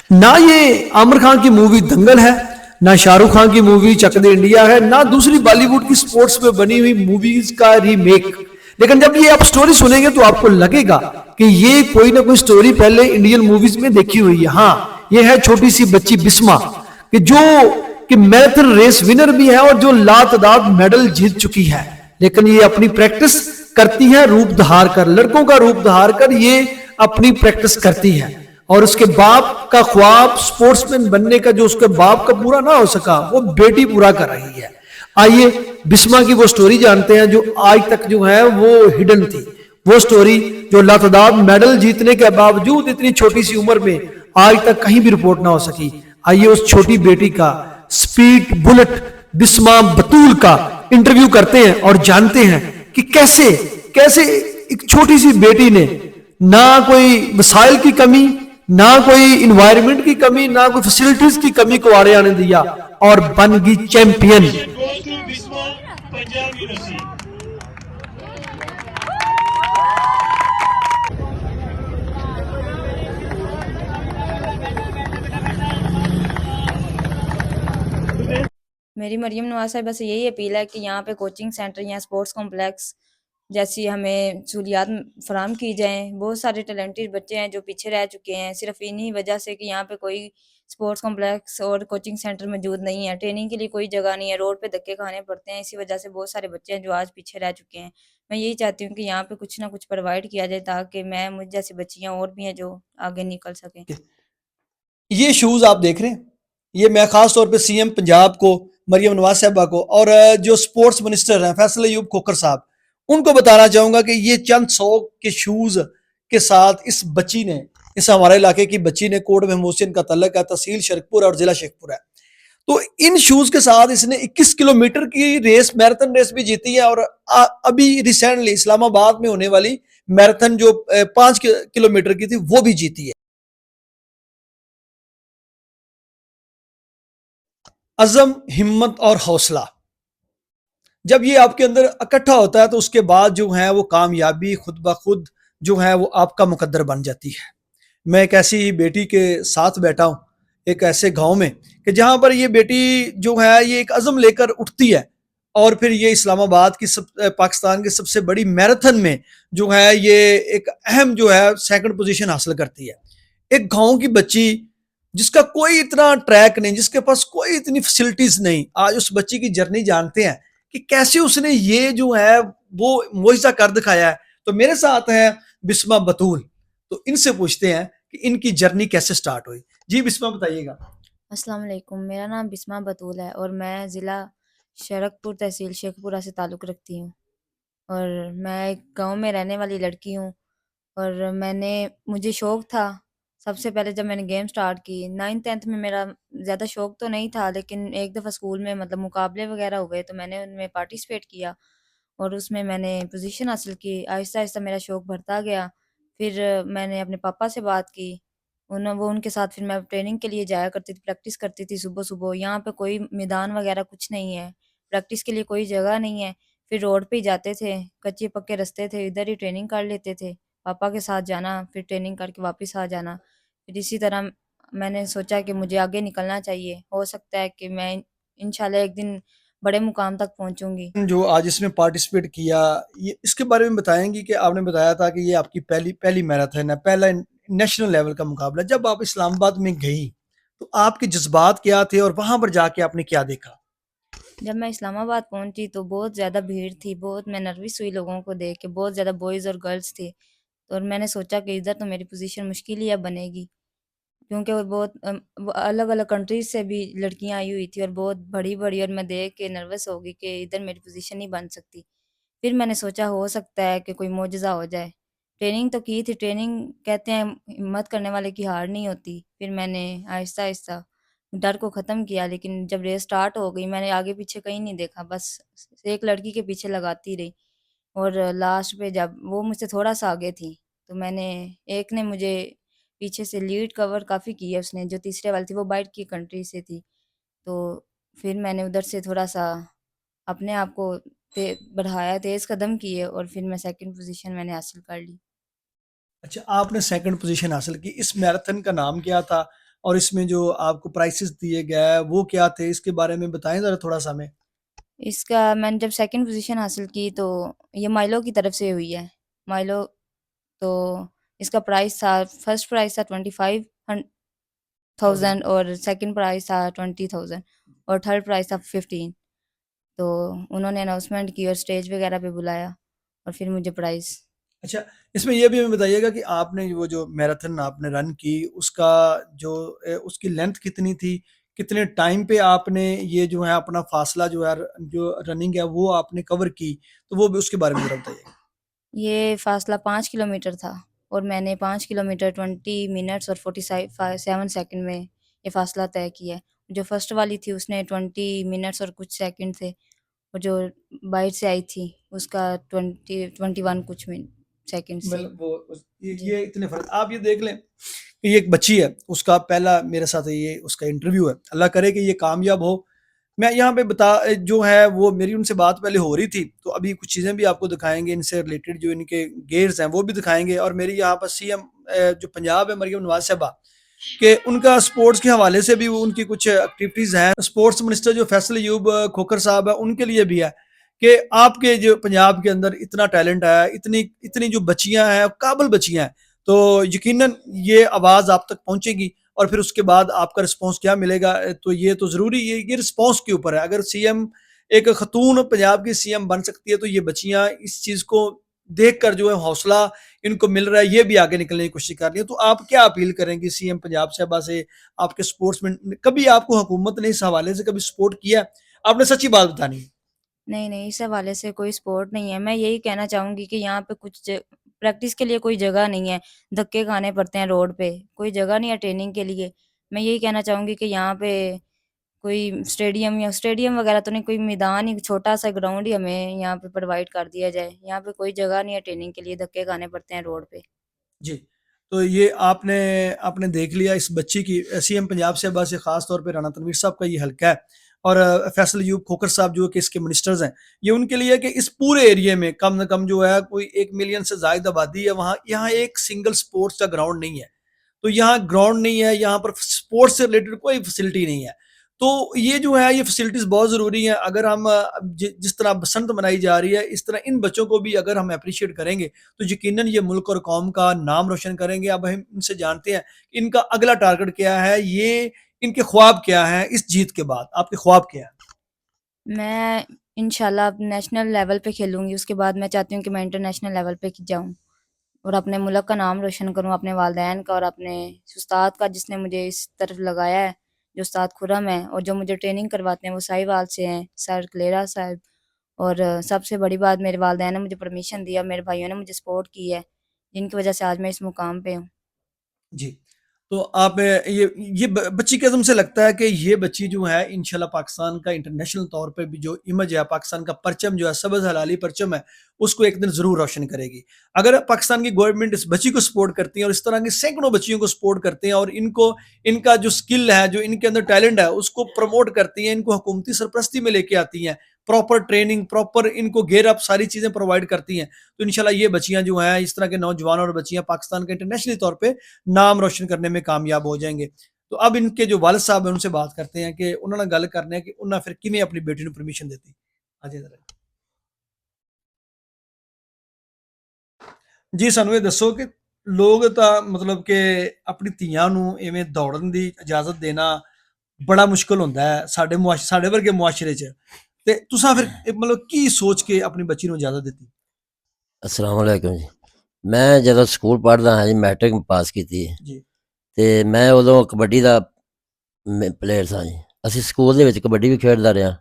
ना ये आमिर खान की मूवी दंगल है, ना शाहरुख खान की मूवी चक दे इंडिया है, ना दूसरी बॉलीवुड की स्पोर्ट्स पे बनी हुई मूवीज का रीमेक। लेकिन जब ये आप स्टोरी सुनेंगे तो आपको लगेगा कि ये कोई ना कोई स्टोरी पहले इंडियन मूवीज में देखी हुई है। हाँ, ये है छोटी सी बच्ची बिस्मा कि जो कि मैराथन रेस विनर भी है और जो लातदाद मेडल जीत चुकी है। लेकिन ये अपनी प्रैक्टिस करती है रूप धार कर, लड़कों का रूप धार कर ये अपनी प्रैक्टिस करती है। और उसके बाप का ख्वाब स्पोर्ट्समैन बनने का जो उसके बाप का पूरा ना हो सका, वो बेटी पूरा कर रही है। आइए बिस्मा की वो स्टोरी जानते हैं जो आज तक जो है वो हिडन थी। वो स्टोरी जो लातदार मेडल जीतने के बावजूद इतनी छोटी सी उम्र में आज तक कहीं भी रिपोर्ट ना हो सकी। आइए उस छोटी बेटी का, स्पीड बुलेट बिस्मा बतूल का इंटरव्यू करते हैं और जानते हैं कि कैसे कैसे एक छोटी सी बेटी ने ना कोई वसाइल की कमी, ना कोई इन्वायरमेंट की कमी, ना कोई फैसिलिटीज की कमी को आड़े आने दिया और बन गई चैंपियन। मेरी मरियम नवाज साहिबा से यही अपील है कि यहाँ पे कोचिंग सेंटर या स्पोर्ट्स कॉम्प्लेक्स जैसी हमें सहूलियात फराहम की जाएँ। बहुत सारे टैलेंटेड बच्चे हैं जो पीछे रह चुके हैं, सिर्फ इन्हीं वजह से कि यहाँ पे कोई स्पोर्ट्स कॉम्प्लेक्स और कोचिंग सेंटर मौजूद नहीं है। ट्रेनिंग के लिए कोई जगह नहीं है, रोड पे धक्के खाने पड़ते हैं। इसी वजह से बहुत सारे बच्चे हैं जो आज पीछे रह चुके हैं। मैं यही चाहती हूँ कि यहाँ पे कुछ ना कुछ प्रोवाइड किया जाए ताकि मैं, मुझ जैसी बच्चियाँ और भी हैं जो आगे निकल सकें। ये शूज आप देख रहे हैं, ये मैं खास तौर पे सीएम पंजाब को, मरियम नवाज साहबा को और जो स्पोर्ट्स मिनिस्टर हैं फैसल अयूब खोखर साहब, उनको बताना चाहूंगा कि ये चंद सौ के शूज के साथ इस बच्ची ने, इस हमारे इलाके की बच्ची ने, कोट महमूद से इनका तल्लक है, तहसील शरकपुर और जिला शेखपुर है। तो इन शूज के साथ इसने 21 किलोमीटर की रेस, मैराथन रेस भी जीती है और अभी रिसेंटली इस्लामाबाद में होने वाली मैराथन जो 5 किलोमीटर की थी वो भी जीती है। अज़म, हिम्मत और हौसला जब ये आपके अंदर इकट्ठा होता है तो उसके बाद जो है वो कामयाबी खुद ब खुद जो है वो आपका मुकद्दर बन जाती है। मैं एक ऐसी बेटी के साथ बैठा हूँ, एक ऐसे गांव में कि जहां पर ये बेटी जो है ये एक अज़म लेकर उठती है और फिर ये इस्लामाबाद की पाकिस्तान की सबसे बड़ी मैराथन में जो है ये एक अहम जो है सेकंड पोजीशन हासिल करती है। एक गांव की बच्ची जिसका कोई इतना ट्रैक नहीं, जिसके पास कोई इतनी फैसिलिटीज नहीं, आज उस बच्ची की जर्नी जानते हैं कि कैसे उसने ये जो है वो मुआजिजा कर दिखाया है। तो मेरे साथ है बिस्मा बतूल, तो इनसे पूछते हैं कि इनकी जर्नी कैसे स्टार्ट हुई। जी बिस्मा बताइएगा। अस्सलाम वालेकुम, मेरा नाम बिस्मा बतूल है और मैं ज़िला शरकपुर तहसील शेखपुरा से ताल्लुक़ रखती हूँ। और मैं एक गाँव में रहने वाली लड़की हूँ और मुझे शौक़ था, सबसे पहले जब मैंने गेम स्टार्ट की 9th-10th में मेरा ज़्यादा शौक़ तो नहीं था, लेकिन एक दफ़ा स्कूल में मतलब मुकाबले वग़ैरह हुए तो मैंने उनमें पार्टिसिपेट किया और उसमें मैंने पोजीशन हासिल की। आहिस्ता-आहिस्ता मेरा शौक़ बढ़ता गया। फिर मैंने अपने पापा से बात की, उनके साथ फिर मैं ट्रेनिंग के लिए जाया करती थी, प्रैक्टिस करती थी सुबह-सुबह। यहाँ पे कोई मैदान वग़ैरह कुछ नहीं है, प्रैक्टिस के लिए कोई जगह नहीं है। फिर रोड पे ही जाते थे, कच्चे-पक्के रास्ते थे, इधर ही ट्रेनिंग कर लेते थे। पापा के साथ जाना, फिर ट्रेनिंग करके वापस आ जाना। फिर इसी तरह मैंने सोचा कि मुझे आगे निकलना चाहिए। हो सकता है कि मैं इंशाल्लाह एक दिन बड़े मुकाम तक पहुँचूँगी। जो आज इसमें पार्टिसिपेट किया, ये इसके बारे में बताएंगी कि आपने बताया था कि ये आपकी पहली पहली मैराथन है, पहला नेशनल लेवल का मुकाबला। जब आप इस्लामाबाद में गई तो आपके जज्बात क्या थे और वहां पर जाके आपने क्या देखा? जब मैं इस्लामाबाद पहुँची तो बहुत ज़्यादा भीड़ थी, बहुत मैं नर्वस हुई लोगों को देख के, बहुत ज़्यादा बॉयज़ और गर्ल्स थे। और मैंने सोचा कि इधर तो मेरी पोज़ीशन मुश्किल ही अब बनेगी, क्योंकि वो बहुत वो अलग-अलग कंट्रीज़ से भी लड़कियाँ आई हुई थी और बहुत बड़ी-बड़ी, और मैं देख के नर्वस हो गई कि इधर मेरी पोज़ीशन नहीं बन सकती। फिर मैंने सोचा हो सकता है कि कोई मोजज़ा हो जाए। ट्रेनिंग तो की थी, ट्रेनिंग कहते हैं हिम्मत करने वाले की हार नहीं होती। फिर मैंने आहिस्ता-आहिस्ता डर को ख़त्म किया, लेकिन जब रेस स्टार्ट हो गई मैंने आगे-पीछे कहीं नहीं देखा, बस एक लड़की के पीछे लगाती रही। और लास्ट पे जब वो मुझसे थोड़ा-सा आगे थी, तो एक ने मुझे पीछे से लीड कवर काफ़ी किया उसने, जो तीसरे वाली थी वो बाहर की कंट्री से थी। तो फिर मैंने उधर से थोड़ा-सा अपने आप को बढ़ाया, तेज़ कदम किए और फिर मैं सेकंड पोज़ीशन मैंने हासिल कर ली। अच्छा, आपने सेकंड पोजीशन हासिल की। इस मैराथन का नाम क्या था और इसमें जो आपको प्राइसेस दिए गए हैं वो क्या थे, इसके बारे में बताएं ज़रा थोड़ा सा हमें। इसका मैंने जब सेकंड पोजीशन हासिल की तो ये माइलो की तरफ से हुई है। माइलो तो इसका प्राइस था, फर्स्ट प्राइस था 25,000 और सेकंड प्राइस था 20,000 और थर्ड प्राइस था 15। तो उन्होंने अनाउंसमेंट की और स्टेज वगैरह पे बुलाया और फिर मुझे प्राइज़। अच्छा, इसमें ये भी हमें बताइएगा कि आपने वो जो मैराथन आपने रन की उसका जो उसकी लेंथ कितनी थी? कितने टाइम पे आपने ये जो है अपना फासला जो है जो रनिंग है वो आपने कवर की? तो वो भी उसके बारे में ज़रा बताइए। ये फ़ासला 5 किलोमीटर था और मैंने 5 किलोमीटर 20 मिनट्स और 7 सेकंड में ये फ़ासला तय किया है। जो फर्स्ट वाली थी उसने 20 मिनट्स और कुछ सेकंड थे और जो बाहर से आई थी उसका 21 कुछ सेकंड से। मतलब वो जी। ये इतने फर्क आप ये देख लें कि ये एक बच्ची है, उसका पहला मेरे साथ ये उसका इंटरव्यू है। अल्लाह करे कि ये कामयाब हो। मैं यहाँ पे जो है वो मेरी उनसे बात पहले हो रही थी, तो अभी कुछ चीज़ें भी आपको दिखाएँगे इनसे रिलेटेड जो इनके गेयर्स हैं वो भी दिखाएँगे और मेरी यहाँ पर सीएम जो पंजाब है मरियम नवाज़ साहिबा कि उनका स्पोर्ट्स के हवाले से भी वो उनकी कुछ एक्टिविटीज़ हैं। स्पोर्ट्स मिनिस्टर जो फैसल अयूब खोखर साहब है उनके लिए भी है कि आपके जो पंजाब के अंदर इतना टैलेंट है, इतनी इतनी जो बच्चियाँ हैं, काबिल बच्चियाँ हैं, तो यकीनन ये आवाज़ आप तक पहुँचेगी और फिर उसके बाद आपका रिस्पॉन्स क्या मिलेगा तो ये तो ज़रूरी है, ये रिस्पॉन्स के ऊपर है। अगर सीएम एक खतून पंजाब की सीएम बन सकती है, तो ये बच्चियाँ इस चीज़ को देखकर जो है हौसला इनको मिल रहा है, ये भी आगे निकलने की कोशिश कर रही है। तो आप क्या अपील करेंगे सीएम पंजाब साहिबा से, आपके स्पोर्ट्समैन कभी आपको हुकूमत ने इस हवाले से कभी सपोर्ट किया है? आपने सच्ची बात बतानी है। नहीं, नहीं, इस हवाले से कोई सपोर्ट नहीं है। मैं यही कहना चाहूँगी कि यहाँ पे कुछ प्रैक्टिस के लिए कोई जगह नहीं है। धक्के खाने पड़ते हैं रोड पे, कोई जगह नहीं है ट्रेनिंग के लिए। मैं यही कहना चाहूँगी कि यहाँ पे कोई स्टेडियम वगैरह तो नहीं, कोई मैदान ही छोटा-सा ग्राउंड ही हमें यहाँ पे प्रोवाइड कर दिया जाए। यहाँ पे कोई जगह नहीं है ट्रेनिंग के लिए, धक्के खाने पड़ते हैं रोड पे। जी, तो ये आपने आपने देख लिया इस बच्ची की सीएम पंजाब साहिबा से ख़ास तौर पे राणा तनवीर साहब का ये हल्का है और फैसल अयूब खोखर साहब जो कि इसके मिनिस्टर्स हैं, ये उनके लिए कि इस पूरे एरिया में कम न कम जो है कोई 1 मिलियन से ज़ायद आबादी है वहाँ, यहाँ एक सिंगल स्पोर्ट्स का ग्राउंड नहीं है। तो यहाँ ग्राउंड नहीं है, यहाँ पर स्पोर्ट्स से रिलेटेड कोई फैसिलिटी नहीं है। तो ये जो है ये फैसिलिटीज़ बहुत ज़रूरी हैं। अगर हम जिस तरह बसंत मनाई जा रही है, इस तरह इन बच्चों को भी अगर हम एप्रिशिएट करेंगे, तो यकीनन ये मुल्क और कौम का नाम रोशन करेंगे। अब हम इनसे जानते हैं, कि इनका अगला टारगेट क्या है, ये इनके ख्वाब क्या हैं इस जीत के बाद? आपके ख्वाब क्या हैं? मैं इंशाल्लाह अब नेशनल लेवल पे खेलूँगी, उसके बाद मैं चाहती हूँ कि मैं इंटरनेशनल लेवल पे जाऊँ और अपने मुल्क का नाम रोशन करूँ, अपने वालिदैन का और अपने उस्ताद का जिसने मुझे इस तरफ लगाया है, जो उस्ताद खुर्रम हैं और जो मुझे ट्रेनिंग करवाते हैं वो साहिवाल से हैं, सर क्लेरा साहब। और सबसे बड़ी बात मेरे वालिदैन ने मुझे परमिशन दिया, मेरे भाइयों ने मुझे सपोर्ट की है, जिनकी वज़ह से आज मैं इस मुकाम पे हूँ। जी। तो आप ये बच्ची के तुमसे लगता है कि ये बच्ची जो है इंशाल्लाह पाकिस्तान का इंटरनेशनल तौर पे भी जो इमेज है, पाकिस्तान का परचम जो है, सब्ज़ हलाली परचम है, उसको एक दिन ज़रूर रोशन करेगी। अगर पाकिस्तान की गवर्नमेंट इस बच्ची को सपोर्ट करती है और इस तरह की सैकड़ों बच्चियों को सपोर्ट करते हैं और इनको इनका जो स्किल है, जो इनके अंदर टैलेंट है, उसको प्रमोट करती हैं, इनको हुकूमती सरपरस्ती में लेके आती हैं, प्रॉपर ट्रेनिंग, प्रॉपर इनको गियर अप सारी चीज़ें प्रोवाइड करती हैं, तो इंशाल्लाह ये बच्चियाँ जो हैं, इस तरह के नौजवान और बच्चियाँ पाकिस्तान के इंटरनेशनली तौर पे नाम रोशन करने में कामयाब हो जाएंगे। तो अब इनके जो वालिद साहब हैं उनसे बात करते हैं कि उन्होंने गल करने है कि उन्हें फिर किवें अपनी बेटी को परमिशन देती। हाँ जी, जरा जी ਸਾਨੂੰ ਇਹ ਦੱਸੋ ਕਿ ਲੋਕ ਤਾਂ ਮਤਲਬ ਕਿ ਆਪਣੀ ਧੀਆਂ ਨੂੰ ਇਵੇਂ ਦੌੜਨ ਦੀ ਇਜਾਜ਼ਤ ਦੇਣਾ ਬੜਾ ਮੁਸ਼ਕਲ ਹੁੰਦਾ ਹੈ ਸਾਡੇ ਵਰਗੇ ਮੁਆਸ਼ਰੇ 'ਚ ਤੇ ਤੁਸੀਂ ਫਿਰ ਮਤਲਬ ਕੀ ਸੋਚ ਕੇ ਆਪਣੀ ਬੱਚੀ ਨੂੰ ਇਜਾਜ਼ਤ ਦਿੱਤੀ? अस्सलाम वालेकुम जी। मैं ਜਦੋਂ ਸਕੂਲ ਪੜ੍ਹਦਾ ਹਾਂ ਜੀ ਮੈਟ੍ਰਿਕ ਪਾਸ ਕੀਤੀ ਹੈ ਜੀ ਤੇ ਮੈਂ ਉਦੋਂ ਕਬੱਡੀ ਦਾ ਪਲੇਅਰ ਸਾਂ ਜੀ। ਅਸੀਂ ਸਕੂਲ ਦੇ ਵਿੱਚ ਕਬੱਡੀ ਵੀ ਖੇਡਦਾ ਰਿਹਾ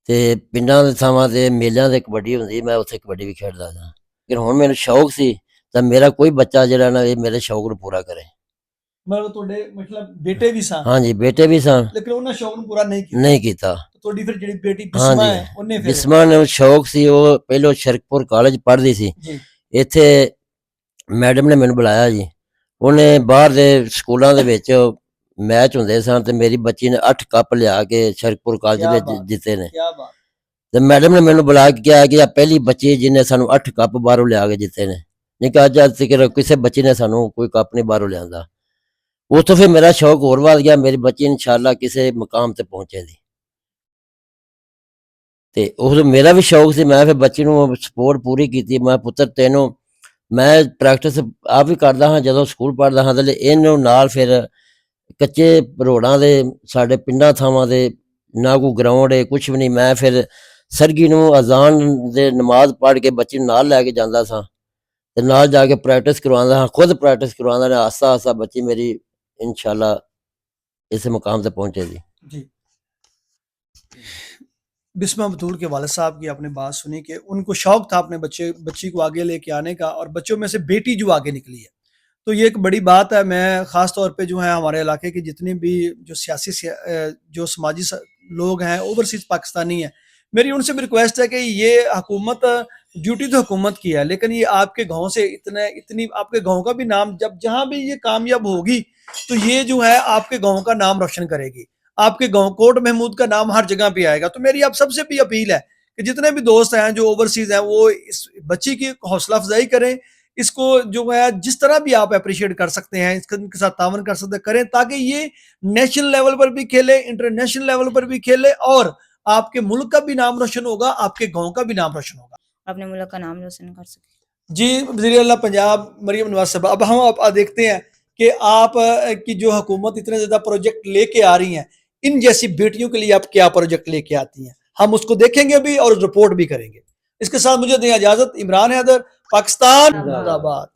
ਤੇ ਪਿੰਡਾਂ ਦੇ ਥਾਵਾਂ ਤੇ ਮੇਲਿਆਂ ਤੇ ਕਬੱਡੀ ਹੁੰਦੀ ਮੈਂ ਉੱਥੇ ਕਬੱਡੀ ਵੀ ਖੇਡਦਾ ਸਾਂ। ਲੇਕਿਨ ਹੁਣ ਮੈਨੂੰ ਸ਼ੌਕ ਸੀ ਤਾਂ ਮੇਰਾ ਕੋਈ ਬੱਚਾ ਜਿਹੜਾ ਨਾ ਇਹ ਮੇਰੇ ਸ਼ੌਕ ਨੂੰ ਪੂਰਾ ਕਰੇ। ਮਤਲਬ ਤੁਹਾਡੇ ਮਤਲਬ ਬੇਟੇ ਵੀ ਸਨ ਹਾਂਜੀ ਬੇਟੇ ਵੀ ਸਨ, ਲੇਕਿਨ ਉਹਨਾਂ ਸ਼ੌਕ ਨੂੰ ਪੂਰਾ ਨਹੀਂ ਕੀਤਾ। ਨਹੀਂ ਕੀਤਾ। ਤੁਹਾਡੀ ਫਿਰ ਜਿਹੜੀ ਬੇਟੀ ਬਿਸਮਾ ਹੈ ਉਹਨੇ ਫਿਰ ਬਿਸਮਾ ਨੂੰ ਸ਼ੌਕ ਸੀ, ਉਹ ਪਹਿਲੋਂ ਸ਼ਰਕਪੁਰ ਕਾਲਜ ਪੜ੍ਹਦੀ ਸੀ। ਜੀ ਇੱਥੇ ਮੈਡਮ ਨੇ ਮੈਨੂੰ ਬੁਲਾਇਆ ਜੀ। ਉਹਨੇ ਬਾਹਰ ਦੇ ਸਕੂਲਾਂ ਦੇ ਵਿੱਚ ਮੈਚ ਹੁੰਦੇ ਸਨ ਤੇ ਮੇਰੀ ਬੱਚੀ ਨੇ 8 ਕੱਪ ਲਿਆ ਕੇ ਸ਼ਰਕਪੁਰ ਕਾਲਜ ਕਿਆ ਵਿੱਚ ਬਾਤ ਜਿੱਤੇ ਨੇ। ਕਿਆ ਬਾਤ ਤੇ ਮੈਡਮ ਨੇ ਮੈਨੂੰ ਬੁਲਾ ਕੇ ਕਿਹਾ ਕਿ ਆ ਪਹਿਲੀ ਬੱਚੀ ਜਿਹਨੇ ਸਾਨੂੰ 8 ਕੱਪ ਬਾਹਰੋਂ ਲਿਆ ਕੇ ਜਿੱਤੇ ਨੇ, ਨਹੀਂ ਕਿ ਅੱਜ ਤੱਕ ਕਿਸੇ ਬੱਚੀ ਨੇ ਸਾਨੂੰ ਕੋਈ ਕੱਪ ਨਹੀਂ ਬਾਹਰੋਂ ਲਿਆਂਦਾ। ਉਸ ਤੋਂ ਫਿਰ ਮੇਰਾ ਸ਼ੌਕ ਹੋਰ ਵੱਧ ਗਿਆ, ਮੇਰੇ ਬੱਚੇ ਇਨਸ਼ਾਅੱਲਾ ਕਿਸੇ ਮੁਕਾਮ ਤੇ ਪਹੁੰਚੇ ਦੀ। ਤੇ ਉਹ ਮੇਰਾ ਵੀ ਸ਼ੌਕ ਸੀ, ਮੈਂ ਫਿਰ ਬੱਚੇ ਨੂੰ ਸਪੋਰਟ ਪੂਰੀ ਕੀਤੀ। ਮੈਂ ਪੁੱਤਰ ਤੈਨੂੰ ਮੈਂ ਪ੍ਰੈਕਟਿਸ ਆਪ ਵੀ ਕਰਦਾ ਹਾਂ, ਜਦੋਂ ਸਕੂਲ ਪੜ੍ਹਦਾ ਹਾਂ ਤੇ ਇਹਨੂੰ ਨਾਲ ਫਿਰ ਕੱਚੇ ਰੋਡਾਂ ਦੇ ਸਾਡੇ ਪਿੰਡਾਂ ਥਾਵਾਂ ਦੇ ਨਾ ਕੋਈ ਗਰਾਊਂਡ ਹੈ ਕੁਛ ਵੀ ਨਹੀਂ, ਮੈਂ ਫਿਰ ਸਰਗੀ ਨੂੰ ਅਜ਼ਾਨ ਦੇ ਨਮਾਜ਼ ਪੜ੍ਹ ਕੇ ਬੱਚੇ ਨੂੰ ਨਾਲ ਲੈ ਕੇ ਜਾਂਦਾ ਸਾਂ ਤੇ ਨਾਲ ਜਾ ਕੇ ਪ੍ਰੈਕਟਿਸ ਕਰਵਾਉਂਦਾ ਹਾਂ, ਖੁਦ ਪ੍ਰੈਕਟਿਸ ਕਰਵਾਉਂਦਾ ਰਿਹਾ। ਆਸਤਾ ਆਸਤਾ ਬੱਚੀ ਮੇਰੀ इंशाल्लाह इस मुकाम से पहुंचे जी। जी, बिस्मा बतूल के वालिद साहब की आपने बात सुनी कि उनको शौक था अपने बच्ची को आगे लेके आने का, और बच्चों में से बेटी जो आगे निकली है, तो ये एक बड़ी बात है। मैं ख़ास तौर पे जो है हमारे इलाके के जितने भी जो जो समाजी लोग हैं, ओवरसीज़ पाकिस्तानी हैं, मेरी उनसे भी रिक्वेस्ट है कि ये हुकूमत, ड्यूटी तो हुकूमत की है, लेकिन ये आपके गांव से इतनी आपके गांव का भी नाम, जब जहां भी ये कामयाब होगी तो ये जो है आपके गांव का नाम रोशन करेगी, आपके गांव कोट महमूद का नाम हर जगह पे आएगा। तो मेरी आप सबसे भी अपील है कि जितने भी दोस्त हैं जो ओवरसीज हैं, वो इस बच्ची की हौसला अफजाई करें, इसको जो है जिस तरह भी आप अप्रिशिएट कर सकते हैं, इनके साथ तावन कर सकते करें, ताकि ये नेशनल लेवल पर भी खेले, इंटरनेशनल लेवल पर भी खेले, और आपके मुल्क का भी नाम रोशन होगा, आपके गांव का भी नाम रोशन होगा, अपने मुल्क का नाम रोशन कर सके। जी। वज़ीर आला पंजाब मरियम नवाज साहब, अब हम आप देखते हैं कि आप की जो हुकूमत इतने ज्यादा प्रोजेक्ट लेके आ रही हैं, इन जैसी बेटियों के लिए आप क्या प्रोजेक्ट लेके आती हैं, हम उसको देखेंगे भी और रिपोर्ट भी करेंगे। इसके साथ मुझे दें इजाजत। इमरान हैदर, पाकिस्तान जिंदाबाद।